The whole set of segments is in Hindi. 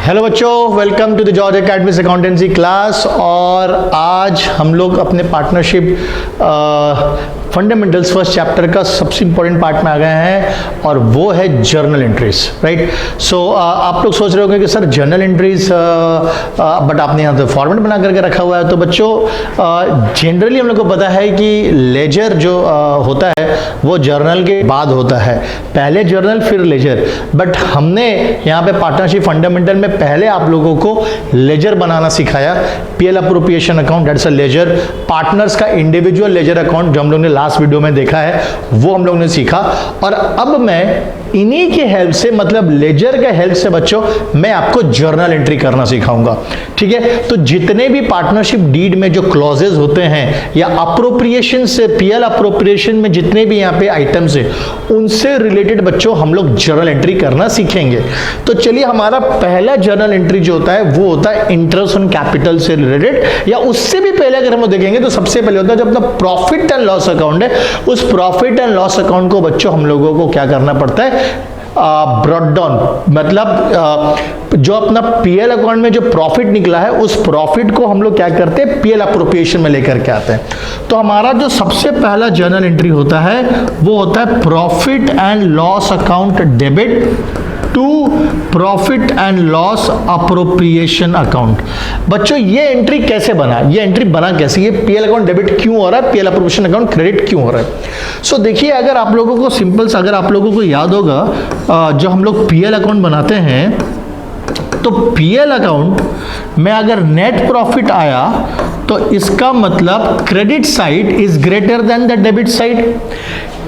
हेलो बच्चों, welcome to the George academy accountancy class. और आज हम लोग अपने पार्टनरशिप फंडामेंटल्स फर्स्ट चैप्टर का सबसे इंपॉर्टेंट पार्ट में आ गए हैं और वो है जर्नल एंट्रीज। राइट, सो आप लोग सोच रहे होंगे कि सर जर्नल एंट्रीज बट आपने यहाँ तो फॉर्मेट बना करके रखा हुआ है। तो बच्चों जनरली हम लोग को पता है कि लेजर जो होता है वो जर्नल के बाद होता है, पहले जर्नल फिर लेजर। बट हमने यहाँ पे पार्टनरशिप फंडामेंटल में पहले आप लोगों को लेजर बनाना सिखाया। PL appropriation account that's a ledger, partners का इंडिविजुअल लेजर अकाउंट जो हम लोग ने लास्ट वीडियो में देखा है वो हम लोग ने सीखा। और अब मैं इन्हीं के हेल्प से, मतलब लेजर के हेल्प से बच्चों, मैं आपको जर्नल एंट्री करना सिखाऊंगा। ठीक है, तो जितने भी पार्टनरशिप डीड में जो क्लॉजेज होते हैं या अप्रोप्रिएशन से, पीएल अप्रोप्रिएशन में जितने भी यहाँ पे आइटम्स है उनसे रिलेटेड बच्चों हम लोग जर्नल एंट्री करना सीखेंगे। तो चलिए, हमारा पहला जर्नल एंट्री जो होता है वो होता है इंटरेस्ट ऑन कैपिटल से रिलेटेड, या उससे भी पहले अगर हम देखेंगे तो सबसे पहले होता है जो अपना प्रॉफिट एंड लॉस अकाउंट है, उस प्रॉफिट एंड लॉस अकाउंट को बच्चों हम लोगों को क्या करना पड़ता है, ब्रॉट डाउन, मतलब जो अपना पीएल अकाउंट में जो प्रॉफिट निकला है उस प्रॉफिट को हम लोग क्या करते हैं, पीएल अप्रोप्रिएशन में लेकर के आते हैं। तो हमारा जो सबसे पहला जर्नल एंट्री होता है वो होता है profit and loss account debit to profit and loss appropriation account. बच्चों ये एंट्री कैसे बना, ये एंट्री बना कैसे, ये पीएल अकाउंट डेबिट क्यों हो रहा है, पीएल अप्रोप्रिएशन अकाउंट क्रेडिट क्यों हो रहा है। सो देखिए, अगर आप लोगों को सिंपल, अगर आप लोगों को याद होगा जो हम लोग पीएल अकाउंट बनाते हैं तो पीएल अकाउंट में अगर नेट प्रॉफिट आया तो इसका मतलब credit side is greater than the debit side.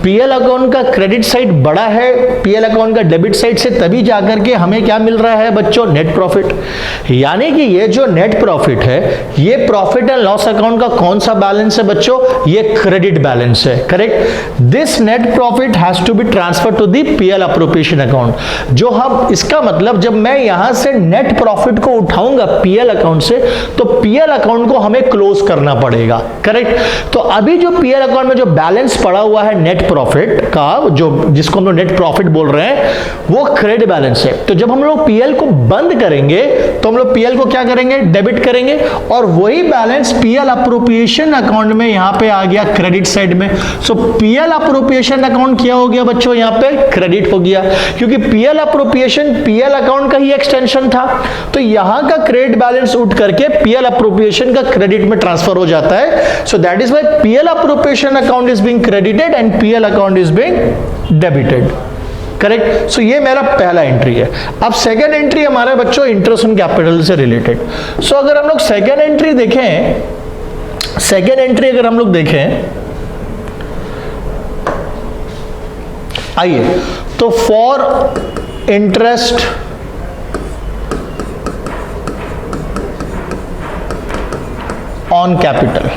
PL account का क्रेडिट साइड बड़ा है पीएल अकाउंट का डेबिट साइड से, तभी जाकर के हमें क्या मिल रहा है बच्चों, नेट प्रॉफिट। यानी कि ये जो नेट प्रॉफिट है ये प्रॉफिट एंड लॉस अकाउंट का कौन सा बैलेंस है बच्चों, ये क्रेडिट बैलेंस है। Correct, this net profit has to be transfer to the PL appropriation account. जो हम, इसका मतलब जब मैं यहां से नेट प्रॉफिट को उठाऊंगा पीएल अकाउंट से तो पीएल अकाउंट को हमें क्लोज करना पड़ेगा। करेक्ट, तो अभी जो पीएल अकाउंट में जो बैलेंस पड़ा हुआ है नेट प्रॉफिट का, जो जिसको हम लोग नेट प्रॉफिट बोल रहे हैं, वो क्रेडिट बैलेंस है। तो जब हम लोग पीएल को बंद करेंगे तो हम लोग पीएल को क्या करेंगे, डेबिट करेंगे, और वही बैलेंस पीएल अप्रोप्रिएशन अकाउंट में यहां पे आ गया क्रेडिट साइड में। सो पीएल अप्रोप्रिएशन अकाउंट क्या हो गया बच्चों, यहां पे क्रेडिट हो गया, क्योंकि पीएल अप्रोप्रिएशन पीएल अकाउंट का ही एक्सटेंशन था। तो यहां का क्रेडिट बैलेंस उठ करके पीएल अप्रोप्रिएशन का क्रेडिट में ट्रांसफर हो जाता है। So that is why PL appropriation account is being credited and PL account is being debited. Correct, so ये मेरा पहला एंट्री है। अब सेकंड एंट्री हमारा बच्चों इंटरेस्ट ऑन कैपिटल से रिलेटेड। सो अगर हम लोग सेकंड एंट्री देखें, सेकंड एंट्री अगर हम लोग देखें, आइए, तो फॉर इंटरेस्ट ऑन कैपिटल।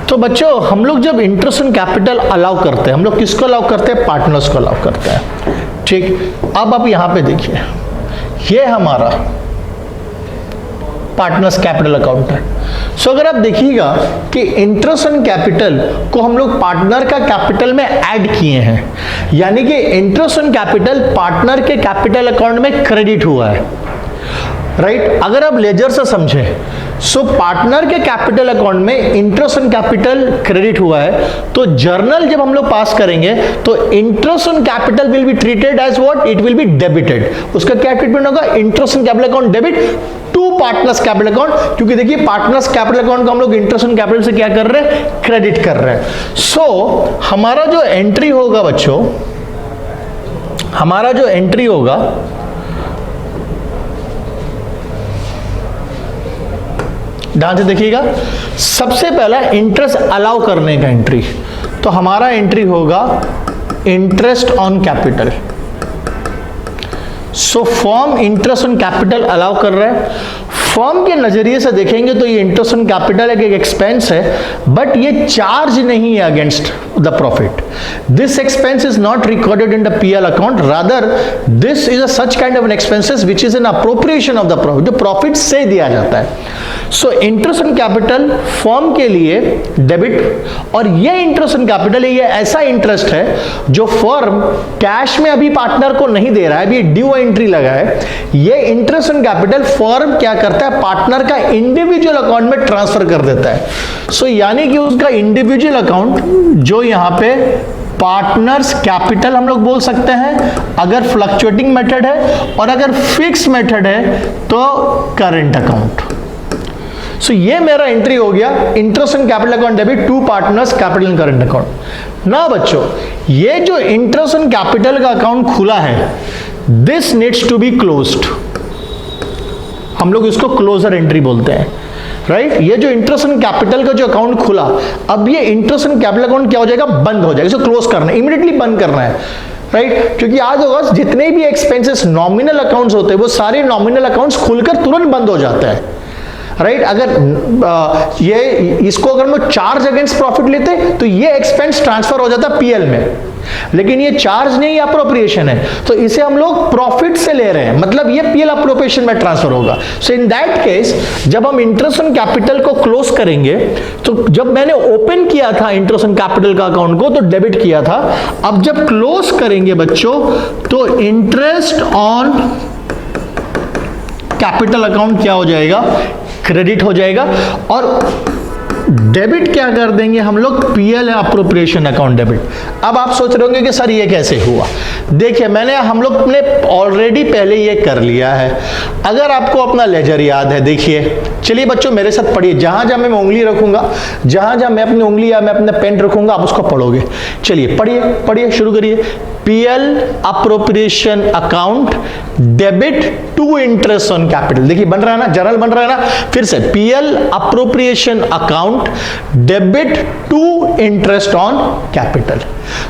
तो बच्चों हम लोग जब इंटरेस्ट ऑन कैपिटल अलाउ करते हैं, हम लोग किसको अलाउ करते हैं, पार्टनर्स को अलाउ करते हैं। ठीक, अब आप यहां पे देखिए, ये हमारा पार्टनर्स कैपिटल अकाउंट है। सो अगर आप देखिएगा कि इंटरेस्ट ऑन कैपिटल को हम लोग पार्टनर का कैपिटल में ऐड किए हैं, यानी कि इंटरेस्ट ऑन कैपिटल पार्टनर के कैपिटल अकाउंट में क्रेडिट हुआ है। राइट, अगर आप लेजर से समझें, सो पार्टनर के कैपिटल अकाउंट में इंटरेस्ट ऑन कैपिटल क्रेडिट हुआ है, तो जर्नल जब हम लोग पास करेंगे तो interest on capital will be treated as what, it will be debited. उसका क्या ट्रीटमेंट होगा, interest on capital account debit to partners capital account, क्योंकि देखिए पार्टनर्स कैपिटल अकाउंट को हम लोग इंटरेस्ट ऑन कैपिटल से क्या कर रहे हैं, क्रेडिट कर रहे हैं। सो हमारा जो एंट्री होगा बच्चों, हमारा जो एंट्री होगा, ध्यान से देखिएगा, सबसे पहला इंटरेस्ट अलाउ करने का एंट्री, तो हमारा एंट्री होगा interest on capital. So firm interest on capital allow कर रहा है। फर्म के नजरिए से देखेंगे तो ये इंटरेस्ट ऑन कैपिटल एक एक्सपेंस है, बट ये चार्ज नहीं है against the profit. This expense is not recorded in the PL account, rather this is a such kind of an expenses which is an appropriation of the profit, जो profit से दिया जाता है. So interest on capital firm के लिए डेबिट, और ये इंटरेस्ट ऑन कैपिटल ये ऐसा इंटरेस्ट है जो फर्म कैश में अभी पार्टनर को नहीं दे रहा है, अभी ड्यू एंट्री लगा है. ये इंटरेस्ट ऑन कैपिटल फर्म क्या करता है, पार्टनर का इंडिविजुअल अकाउंट में ट्रांसफर कर देता है. सो यानी कि उसका इंडिविजुअल अकाउंट जो यहां पे पार्टनर्स कैपिटल हम लोग बोल सकते हैं अगर फ्लक्चुएटिंग मेथड है, और अगर फिक्स मेथड है तो करंट अकाउंट. सो ये मेरा एंट्री हो गया interest on capital account debit to partners capital and current account. ना बच्चों, ये जो इंटरेस्ट ऑन कैपिटल का अकाउंट खुला है, this needs to be closed. हम लोग इसको क्लोजर एंट्री बोलते हैं, राइट. ये जो इंटरेस्ट ऑन कैपिटल का जो अकाउंट खुला, अब ये इंटरेस्ट ऑन कैपिटल अकाउंट क्या हो जाएगा, बंद हो जाएगा. इसको क्लोज करना है, इमीडिएटली बंद करना है, राइट. क्योंकि आज होगा जितने भी एक्सपेंसेस नॉमिनल अकाउंट्स होते हैं वो सारे नॉमिनल अकाउंट्स खुलकर तुरंत बंद हो जाते हैं, राइट. अगर ये इसको अगर हम चार्ज अगेंस्ट प्रॉफिट लेते तो ये एक्सपेंस ट्रांसफर हो जाता पीएल में, लेकिन ये चार्ज नहीं, अप्रोप्रिएशन है, तो इसे हम लोग प्रॉफिट से ले रहे हैं, मतलब ये पीएल अप्रोप्रिएशन में ट्रांसफर होगा. सो इन दैट केस जब हम इंटरेस्ट ऑन कैपिटल को क्लोज करेंगे, तो जब मैंने ओपन किया था इंटरेस्ट ऑन कैपिटल का अकाउंट को तो डेबिट किया था, अब जब क्लोज करेंगे बच्चों तो इंटरेस्ट ऑन कैपिटल अकाउंट क्या हो जाएगा, क्रेडिट हो जाएगा. और डेबिट क्या कर देंगे हम लोग, पीएल अप्रोप्रिएशन अकाउंट डेबिट. अब आप सोच रहे होंगे कि सर ये कैसे हुआ. देखिए हम लोग ने ऑलरेडी पहले ये कर लिया है. अगर आपको अपना लेजर याद है, देखिए, चलिए बच्चों मेरे साथ पढ़िए. जहां जहां मैं उंगली रखूंगा, जहां जहां मैं अपनी उंगली या मैं अपना पेन रखूंगा, आप उसको पढ़ोगे. चलिए पढ़िए शुरू करिए. PL appropriation account debit to interest on capital. देखिए बन रहा है ना, जर्नल बन रहा है ना. फिर से PL appropriation account debit to interest on capital.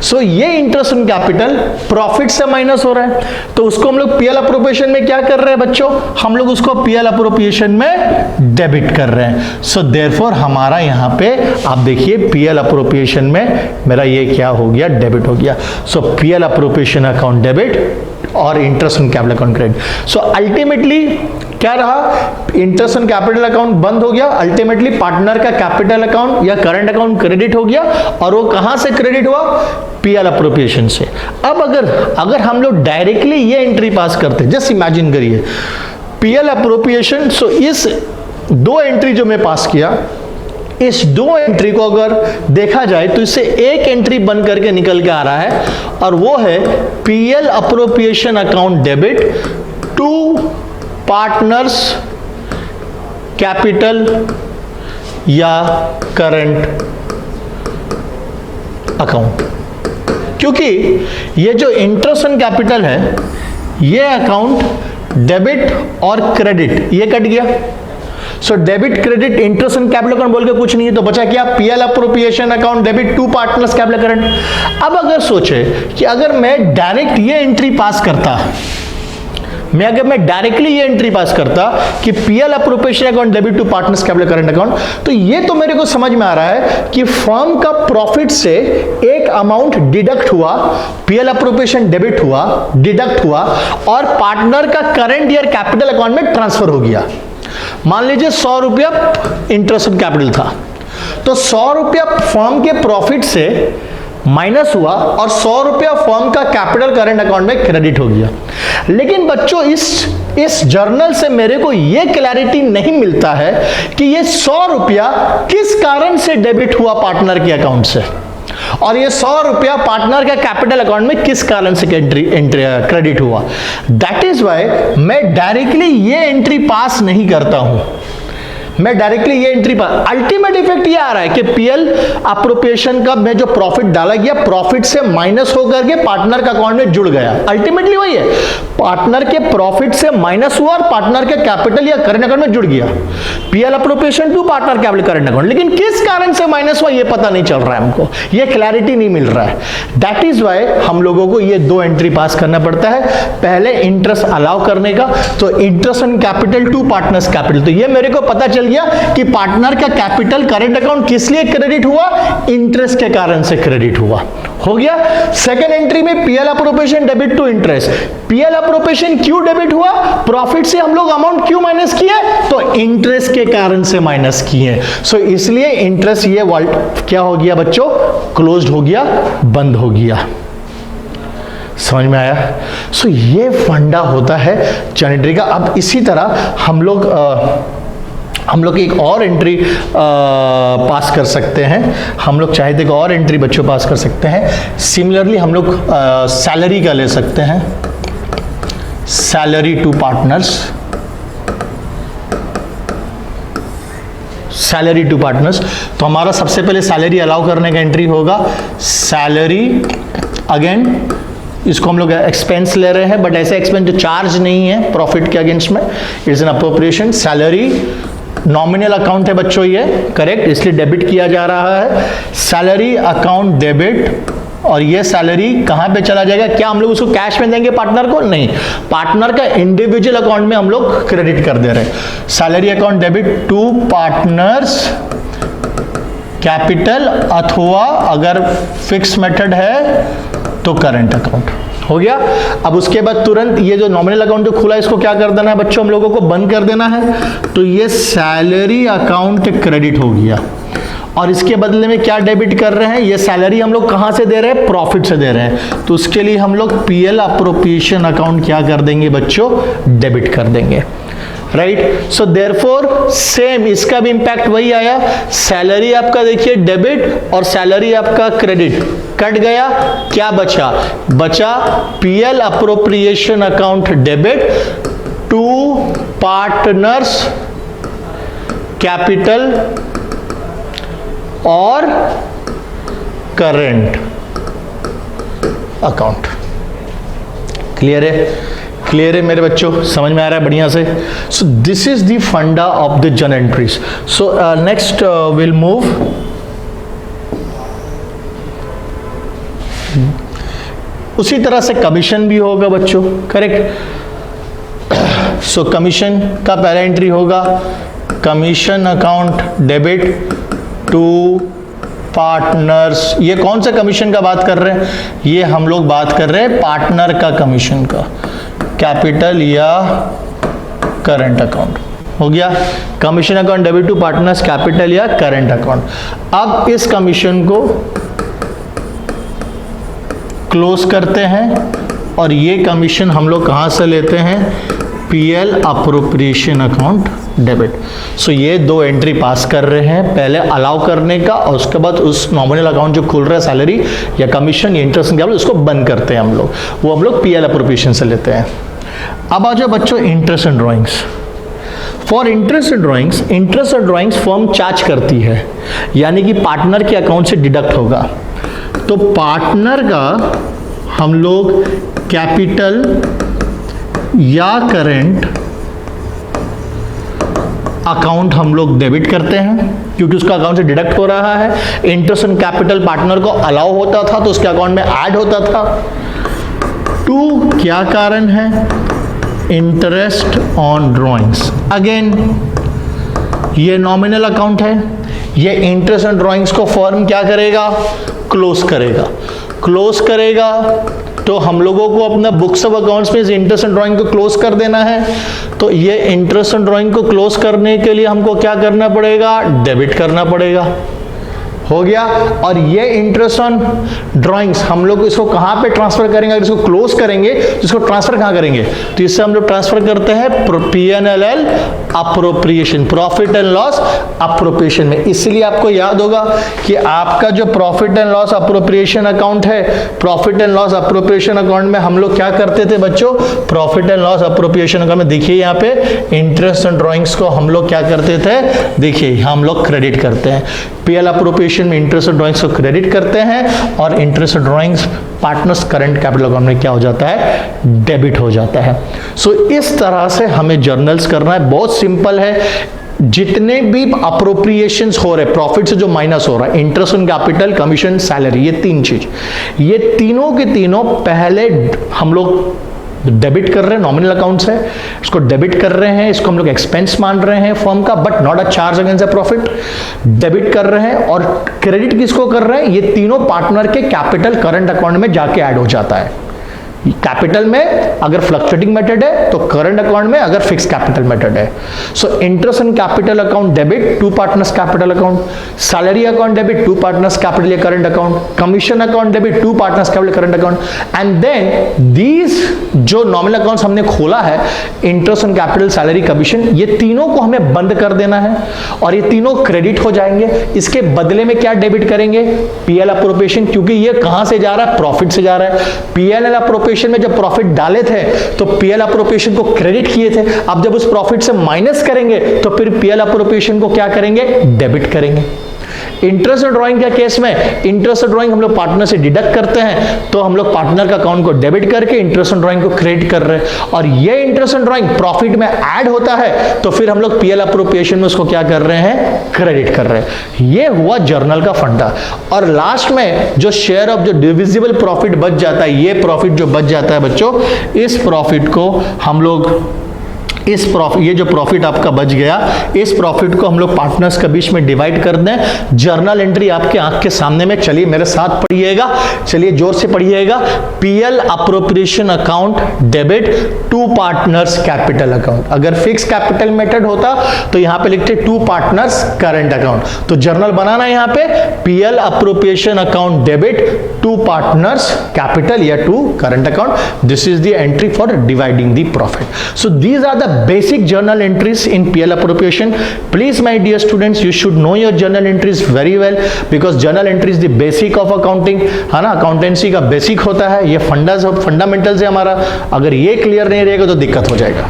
So ये इंटरेस्ट ऑन कैपिटल प्रॉफिट से माइनस हो रहा है, तो उसको हम लोग पीएल अप्रोप्रिएशन में क्या कर रहे हैं बच्चों, हम लोग उसको पीएल अप्रोप्रिएशन में डेबिट कर रहे हैं. सो देयरफॉर हमारा यहां पे आप देखिए पीएल अप्रोप्रिएशन में मेरा ये क्या हो गया, डेबिट हो गया. सो पीएल अप्रोप्रिएशन अकाउंट डेबिट और interest on capital account credit. So ultimately क्या रहा, इंटरेस्ट ऑन कैपिटल अकाउंट बंद हो गया, अल्टीमेटली पार्टनर का कैपिटल अकाउंट या करंट अकाउंट क्रेडिट हो गया, और वो कहां से क्रेडिट हुआ, पीएल अप्रोप्रिएशन से. अब अगर हम लोग डायरेक्टली ये एंट्री पास करते, जस्ट इमेजिन करिए पीएल अप्रोप्रिएशन. सो इस दो एंट्री जो मैं पास किया, इस दो एंट्री को अगर देखा जाए तो इससे एक एंट्री बन करके निकल के आ रहा है, और वो है PL appropriation account debit to partners capital या करंट अकाउंट. क्योंकि ये जो इंटरेस्ट ऑन कैपिटल है, ये अकाउंट डेबिट और क्रेडिट ये कट गया. So debit credit interest on capital account बोल के कुछ नहीं है, तो बचा क्या, PL appropriation account debit to partners capital current. अब अगर सोचे कि अगर मैं डायरेक्ट ये एंट्री पास करता, अगर मैं डायरेक्टली ये एंट्री पास करता कि PL appropriation account debit to partners capital current account, तो ये तो मेरे को समझ में आ रहा है कि फर्म का प्रॉफिट से एक अमाउंट डिडक्ट हुआ, पीएल अप्रोप्रिएशन डेबिट हुआ, डिडक्ट हुआ, और पार्टनर का करंट ईयर कैपिटल अकाउंट में ट्रांसफर हो गया. मान लीजिए 100 रुपया इंटरेस्ट ऑन कैपिटल था, तो 100 रुपया फर्म के प्रॉफिट से माइनस हुआ और 100 रुपया फर्म का कैपिटल करंट अकाउंट में क्रेडिट हो गया. लेकिन बच्चों इस जर्नल से मेरे को यह क्लैरिटी नहीं मिलता है कि ये 100 रुपया किस कारण से डेबिट हुआ पार्टनर के अकाउंट से, और ये 100 रुपया पार्टनर का कैपिटल अकाउंट में किस कारण से क्रेडिट हुआ. दैट इज वाई मैं डायरेक्टली ये एंट्री पास नहीं करता हूं. मैं डायरेक्टली ये एंट्री पर अल्टीमेट इफेक्ट ये आ रहा है कि पीएल अप्रोप्रिएशन का में जो प्रॉफिट डाला गया, प्रॉफिट से माइनस होकर के पार्टनर का अकाउंट में जुड़ गया. अल्टीमेटली वही है, पार्टनर के प्रॉफिट से माइनस हुआ और पार्टनर के कैपिटल या करंट अकाउंट में जुड़ गया. PL appropriation to partner capital current account, लेकिन किस कारण से माइनस हुआ ये पता नहीं चल रहा है, हमको ये क्लैरिटी नहीं मिल रहा है. दैट इज वाई हम लोगों को ये दो एंट्री पास करना पड़ता है. पहले इंटरेस्ट अलाउ करने का, तो interest on capital to partners capital, तो ये मेरे को पता चल गया कि पार्टनर का कैपिटल करंट अकाउंट किस लिए क्रेडिट हुआ, इंटरेस्ट के कारण से क्रेडिट हुआ, हो गया। सेकेंड एंट्री में PL appropriation debit to interest, PL appropriation क्यों डेबिट हुआ, प्रॉफिट से हम लोग अमाउंट क्यों माइनस किए, तो इंटरेस्ट के कारण से माइनस किए। सो इसलिए इंटरेस्ट ये क्या हो गया बच्चों, क्लोज्ड हो गया, बंद हो गया। समझ में आया। सो ये फंडा होता है जर्नल एंट्री का। अब इसी तरह हम लोग एक और एंट्री पास कर सकते हैं, हम लोग चाहे तो एक और एंट्री बच्चों पास कर सकते हैं। सिमिलरली हम लोग सैलरी का ले सकते हैं, salary to partners, salary to partners. तो हमारा सबसे पहले सैलरी अलाउ करने का एंट्री होगा, सैलरी, अगेन इसको हम लोग एक्सपेंस ले रहे हैं, बट ऐसे एक्सपेंस जो चार्ज नहीं है प्रॉफिट के अगेंस्ट में, it's an appropriation. Salary nominal account है बच्चों, ये करेक्ट, इसलिए डेबिट किया जा रहा है। सैलरी अकाउंट डेबिट, और ये सैलरी कहां पे चला जाएगा, क्या हम लोग उसको कैश में देंगे पार्टनर को, नहीं, पार्टनर का इंडिविजुअल अकाउंट में हम लोग क्रेडिट कर दे रहे हैं। Salary account debit to partners capital, अथवा अगर फिक्स मेथड है तो करंट अकाउंट, हो गया। अब उसके बाद तुरंत ये जो नॉमिनल अकाउंट जो खुला है इसको क्या कर देना है बच्चों, हम लोगों को बंद कर देना है। तो ये सैलरी अकाउंट क्रेडिट हो गया, और इसके बदले में क्या डेबिट कर रहे हैं, ये सैलरी हम लोग कहां से दे रहे हैं, प्रॉफिट से दे रहे हैं। तो उसके लिए हम लोग पीएल अप्रोप्रिएशन अकाउंट क्या कर देंगे बच्चों, डेबिट कर देंगे, राइट। सो देयरफॉर सेम इसका भी इंपैक्ट वही आया, सैलरी आपका देखिए डेबिट और सैलरी आपका क्रेडिट, कट गया, क्या बचा, बचा PL appropriation account debit to partners capital और करंट अकाउंट। क्लियर है, क्लियर है मेरे बच्चों, समझ में आ रहा है बढ़िया से। सो दिस इज द फंडा of the journal entries. So next will move उसी तरह से कमीशन भी होगा बच्चों, करेक्ट। सो कमीशन का पहला एंट्री होगा commission account debit to partners. ये कौन सा कमीशन का बात कर रहे हैं, ये हम लोग बात कर रहे हैं पार्टनर का कमीशन का, कैपिटल या करंट अकाउंट, हो गया। Commission account debit to partners capital या करंट अकाउंट। अब इस कमीशन को क्लोज करते हैं, और ये कमीशन हम लोग कहां से लेते हैं, पीएल अप्रोप्रिएशन अकाउंट डेबिट। सो ये दो एंट्री पास कर रहे हैं, पहले अलाउ करने का, और उसके बाद उस नॉमिनल अकाउंट जो खुल रहा है सैलरी या कमीशन या इंटरेस्ट क्या उसको बंद करते हैं हम लोग, वो हम लोग पीएल अप्रोप्रिएशन से लेते हैं। अब आ जाओ बच्चों interest and drawings. For interest and drawings firm charge करती है, यानी कि पार्टनर के अकाउंट से डिडक्ट होगा। तो पार्टनर का हम लोग कैपिटल या करंट अकाउंट हम लोग डेबिट करते हैं, क्योंकि उसका अकाउंट से डिडक्ट हो रहा है। इंटरेस्ट एंड कैपिटल पार्टनर को अलाउ होता था तो उसके अकाउंट में ऐड होता था। टू क्या कारण है, इंटरेस्ट ऑन ड्रॉइंग्स, अगेन ये नॉमिनल अकाउंट है, ये इंटरेस्ट ऑन ड्रॉइंग्स को फर्म क्या करेगा, क्लोज करेगा। क्लोज करेगा तो हम लोगों को अपना बुक्स ऑफ अकाउंट्स में इस इंटरेस्ट एंड ड्राइंग को क्लोज कर देना है। तो ये इंटरेस्ट एंड ड्राइंग को क्लोज करने के लिए हमको क्या करना पड़ेगा, डेबिट करना पड़ेगा, हो गया। और ये इंटरेस्ट ऑन ड्राइंग्स हम लोग इसको कहां पे ट्रांसफर करेंगे, अगर इसको क्लोज करेंगे तो इसको ट्रांसफर कहां करेंगे, तो इससे हम लोग ट्रांसफर करते हैं PNL appropriation, profit and loss appropriation में। इसलिए आपको याद होगा कि आपका जो profit and loss appropriation account है, profit and loss appropriation account में हम लोग क्या करते थे बच्चों, profit and loss appropriation account में देखिए यहाँ पे इंटरेस्ट एंड ड्राइंग्स को हम लोग क्या करते थे, देखिए हम लोग क्रेडिट करते हैं। पीएल अप्रोप्रिएशन में इंटरेस्ट और ड्राइंग्स को क्रेडिट करते हैं, और इंटरेस्ट और drawings partners current capital account में क्या हो जाता है, डेबिट हो जाता है। सो इस तरह से हमें जर्नल्स करना है, बहुत सिंपल है। जितने भी अप्रोप्रिएशंस हो रहे, प्रॉफिट से जो माइनस हो रहा है, interest on capital, commission, salary, ये तीन चीज, ये तीनों के तीनों पहले हम लोग डेबिट कर रहे हैं, नॉमिनल अकाउंट्स है, इसको डेबिट कर रहे हैं, इसको हम लोग एक्सपेंस मान रहे हैं फर्म का, but not a charge against a profit. Debit कर रहे हैं और क्रेडिट किसको कर रहे हैं, ये तीनों पार्टनर के कैपिटल करंट अकाउंट में जाके ऐड हो जाता है। कैपिटल में अगर फ्लक्चुएटिंग मेथड है तो करंट अकाउंट में अगर फिक्स कैपिटल मेथड है। So interest and capital account debit, to partners capital account, salary account debit, to partners capital या current account, commission account debit, to partners capital current account, and then these जो नॉमिनल अकाउंट्स हमने खोला है, interest and capital, salary, commission, ये तीनों को हमें बंद कर देना है और ये तीनों क्रेडिट हो जाएंगे। इसके बदले में क्या डेबिट करेंगे, पीएल अप्रोप्रिएशन, क्योंकि ये कहां से जा रहा है, प्रॉफिट से जा रहा है। पीएल अप्रोप्रिएशन में जब प्रॉफिट डाले थे तो पीएल अप्रोप्रिएशन को क्रेडिट किए थे, अब जब उस प्रॉफिट से माइनस करेंगे तो फिर पीएल अप्रोप्रिएशन को क्या करेंगे, डेबिट करेंगे। इंटरेस्ट ड्राइंग के केस में इंटरेस्ट ड्राइंग हम लोग पार्टनर से डिडक्ट करते हैं, तो हम लोग पार्टनर का अकाउंट को डेबिट करके इंटरेस्ट ड्राइंग को क्रेडिट कर रहे हैं, और ये इंटरेस्ट ड्राइंग प्रॉफिट में ऐड होता है तो फिर हम लोग पीएल अप्रोप्रिएशन में उसको क्या कर रहे हैं, क्रेडिट कर रहे हैं। ये हुआ जर्नल का फंडा। और लास्ट में जो शेयर ऑफ जो डिविजिबल प्रॉफिट बच जाता है, ये प्रॉफिट जो बच जाता है बच्चों, इस प्रॉफिट को हम लोग ये जो प्रॉफिट आपका बच गया, इस प्रॉफिट को हम लोग पार्टनर्स के बीच में डिवाइड कर दें। जर्नल एंट्री आपके आंख के सामने में, चलिए मेरे साथ पढ़िएगा, चलिए जोर से पढ़िएगा। PL appropriation account debit to partners capital account. अगर फिक्स कैपिटल मेथड होता तो यहां पे लिखते टू पार्टनर्स करंट अकाउंट। तो जर्नल बनाना है यहां पे, PL appropriation account debit to partners capital या to current account. This is the entry for dividing the profit. So these are the basic journal entries in PL appropriation. Please my dear students, you should know your journal entries very well because journal entry is the basic of accounting, है ना, अकाउंटेंसी का बेसिक होता है, ये फंडामेंटल्स है हमारा। अगर ये क्लियर नहीं रहेगा तो दिक्कत हो जाएगा।